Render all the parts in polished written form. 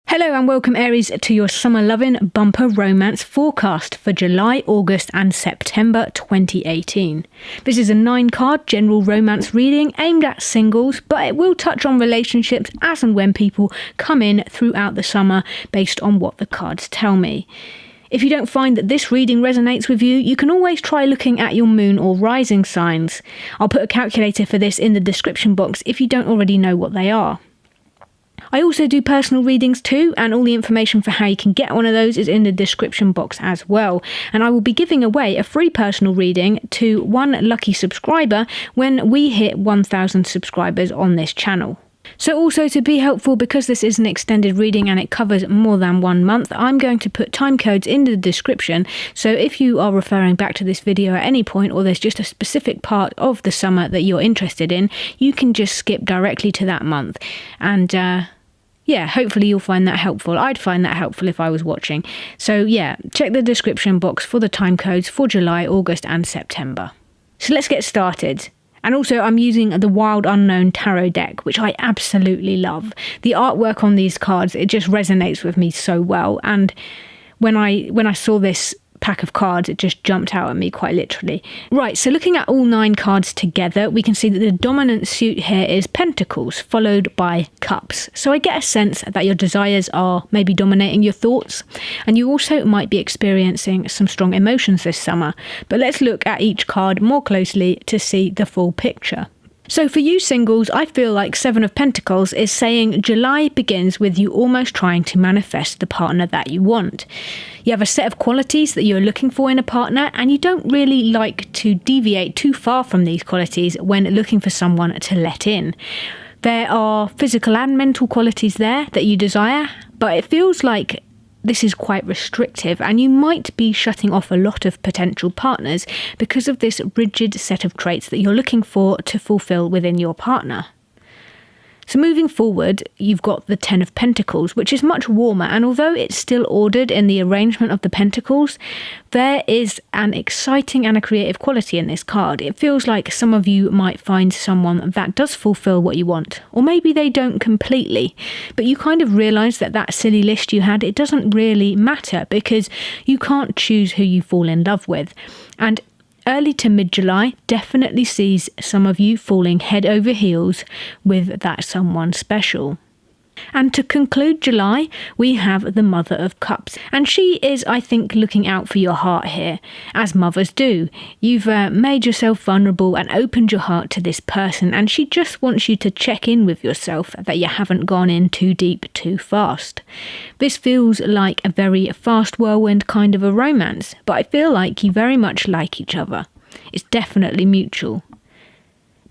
Hello and welcome Aries to your summer loving bumper romance forecast for July, August and September 2018. This is a 9-card general romance reading aimed at singles, but it will touch on relationships as and when people come in throughout the summer based on what the cards tell me. If you don't find that this reading resonates with you, you can always try looking at your moon or rising signs. I'll put a calculator for this in the description box if you don't already know what they are. I also do personal readings too, and all the information for how you can get one of those is in the description box as well. And I will be giving away a free personal reading to one lucky subscriber when we hit 1,000 subscribers on this channel. So also to be helpful, because this is an extended reading and it covers more than 1 month, I'm going to put time codes in the description. So if you are referring back to this video at any point, or there's just a specific part of the summer that you're interested in, you can just skip directly to that month. And yeah, hopefully you'll find that helpful. I'd find that helpful if I was watching. So yeah, check the description box for the time codes for July, August and September. So let's get started. And also I'm using the Wild Unknown Tarot deck, which I absolutely love. The artwork on these cards, it just resonates with me so well. And when I saw this pack of cards, it just jumped out at me quite literally. Right, so looking at all 9 cards together, we can see that the dominant suit here is Pentacles, followed by Cups. So I get a sense that your desires are maybe dominating your thoughts, and you also might be experiencing some strong emotions this summer. But let's look at each card more closely to see the full picture. So for you singles, I feel like 7 of Pentacles is saying July begins with you almost trying to manifest the partner that you want. You have a set of qualities that you're looking for in a partner, and you don't really like to deviate too far from these qualities when looking for someone to let in. There are physical and mental qualities there that you desire, but it feels like this is quite restrictive, and you might be shutting off a lot of potential partners because of this rigid set of traits that you're looking for to fulfill within your partner. So moving forward, you've got the 10 of Pentacles, which is much warmer, and although it's still ordered in the arrangement of the Pentacles, there is an exciting and a creative quality in this card. It feels like some of you might find someone that does fulfill what you want, or maybe they don't completely, but you kind of realise that that silly list you had, it doesn't really matter because you can't choose who you fall in love with. And early to mid-July definitely sees some of you falling head over heels with that someone special. And to conclude July, we have the Mother of Cups. And she is, I think, looking out for your heart here, as mothers do. You've made yourself vulnerable and opened your heart to this person, and she just wants you to check in with yourself that you haven't gone in too deep too fast. This feels like a very fast whirlwind kind of a romance, but I feel like you very much like each other. It's definitely mutual.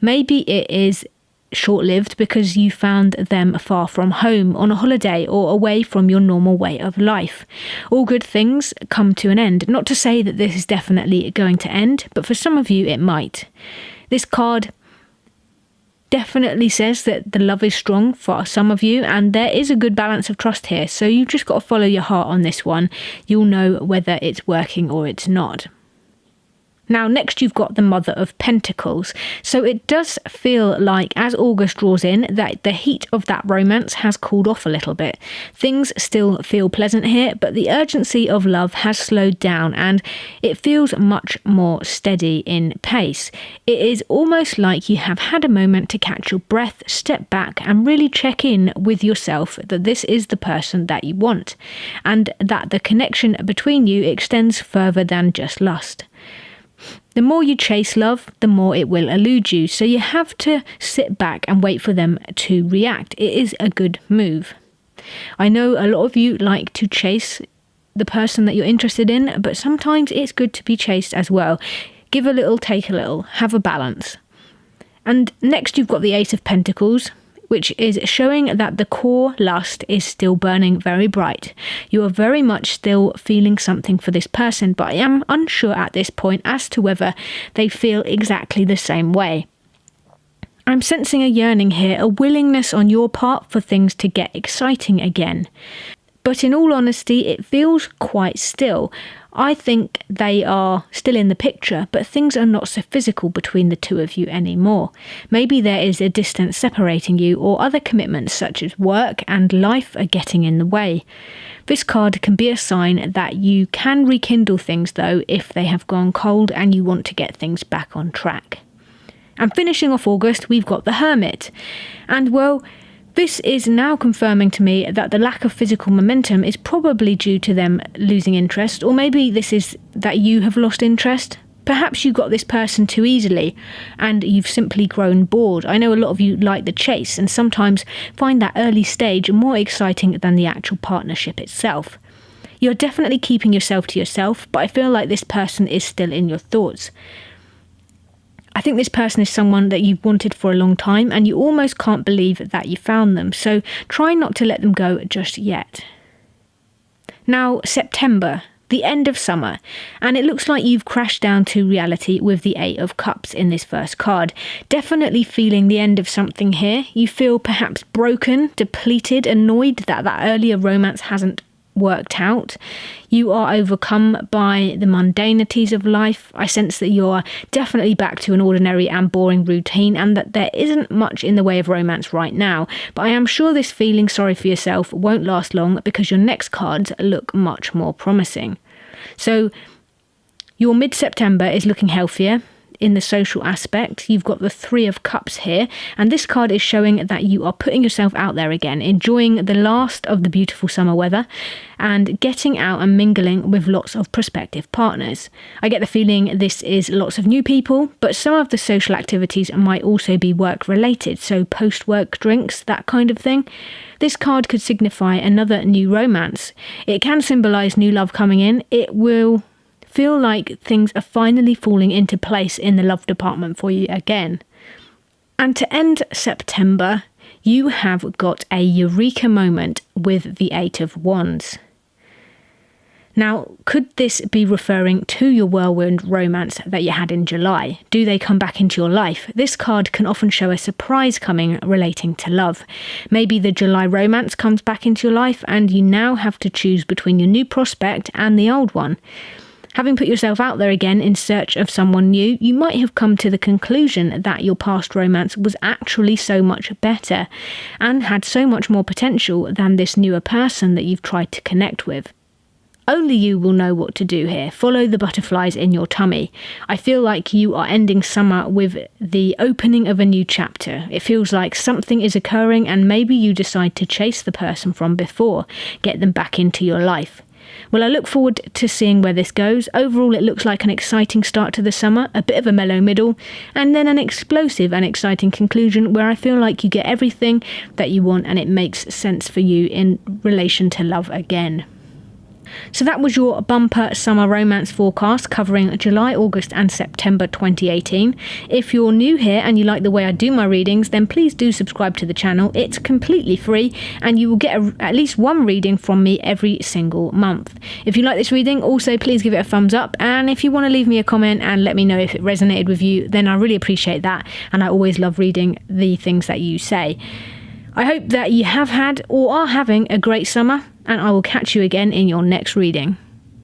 Maybe it is short-lived because you found them far from home, on a holiday, or away from your normal way of life. All good things come to an end. Not to say that this is definitely going to end, but for some of you it might. This card definitely says that the love is strong for some of you, and there is a good balance of trust here, so you've just got to follow your heart on this one. You'll know whether it's working or it's not. Now next you've got the Mother of Pentacles. So it does feel like as August draws in that the heat of that romance has cooled off a little bit. Things still feel pleasant here, but the urgency of love has slowed down and it feels much more steady in pace. It is almost like you have had a moment to catch your breath, step back and really check in with yourself that this is the person that you want, and that the connection between you extends further than just lust. The more you chase love, the more it will elude you, so you have to sit back and wait for them to react. It is a good move. I know a lot of you like to chase the person that you're interested in, but sometimes it's good to be chased as well. Give a little, take a little, have a balance. And next you've got the Ace of Pentacles, which is showing that the core lust is still burning very bright. You are very much still feeling something for this person, but I am unsure at this point as to whether they feel exactly the same way. I'm sensing a yearning here, a willingness on your part for things to get exciting again. But in all honesty, it feels quite still. I think they are still in the picture, but things are not so physical between the two of you anymore. Maybe there is a distance separating you, or other commitments such as work and life are getting in the way. This card can be a sign that you can rekindle things though if they have gone cold and you want to get things back on track. And finishing off August, we've got the Hermit. And well, this is now confirming to me that the lack of physical momentum is probably due to them losing interest, or maybe this is that you have lost interest. Perhaps you got this person too easily and you've simply grown bored. I know a lot of you like the chase and sometimes find that early stage more exciting than the actual partnership itself. You're definitely keeping yourself to yourself, but I feel like this person is still in your thoughts. I think this person is someone that you've wanted for a long time and you almost can't believe that you found them, so try not to let them go just yet. Now, September, the end of summer, and it looks like you've crashed down to reality with the Eight of Cups in this first card. Definitely feeling the end of something here. You feel perhaps broken, depleted, annoyed that earlier romance hasn't worked out. You are overcome by the mundanities of life. I sense that you're definitely back to an ordinary and boring routine and that there isn't much in the way of romance right now, but I am sure this feeling sorry for yourself won't last long because your next cards look much more promising. So your mid-September is looking healthier. In the social aspect, you've got the Three of Cups here, and this card is showing that you are putting yourself out there again, enjoying the last of the beautiful summer weather and getting out and mingling with lots of prospective partners. I get the feeling this is lots of new people, but some of the social activities might also be work related, so post-work drinks, that kind of thing. This card could signify another new romance. It can symbolise new love coming in. It will feel like things are finally falling into place in the love department for you again. And to end September, you have got a eureka moment with the Eight of Wands. Now, could this be referring to your whirlwind romance that you had in July? Do they come back into your life? This card can often show a surprise coming relating to love. Maybe the July romance comes back into your life and you now have to choose between your new prospect and the old one. Having put yourself out there again in search of someone new, you might have come to the conclusion that your past romance was actually so much better and had so much more potential than this newer person that you've tried to connect with. Only you will know what to do here. Follow the butterflies in your tummy. I feel like you are ending summer with the opening of a new chapter. It feels like something is occurring and maybe you decide to chase the person from before, get them back into your life. Well, I look forward to seeing where this goes. Overall, it looks like an exciting start to the summer, a bit of a mellow middle, and then an explosive and exciting conclusion where I feel like you get everything that you want and it makes sense for you in relation to love again. So that was your bumper summer romance forecast covering July, August and September 2018. If you're new here and you like the way I do my readings, then please do subscribe to the channel. It's completely free and you will get at least one reading from me every single month. If you like this reading, also please give it a thumbs up, and if you want to leave me a comment and let me know if it resonated with you, then I really appreciate that, and I always love reading the things that you say. I hope that you have had or are having a great summer, and I will catch you again in your next reading.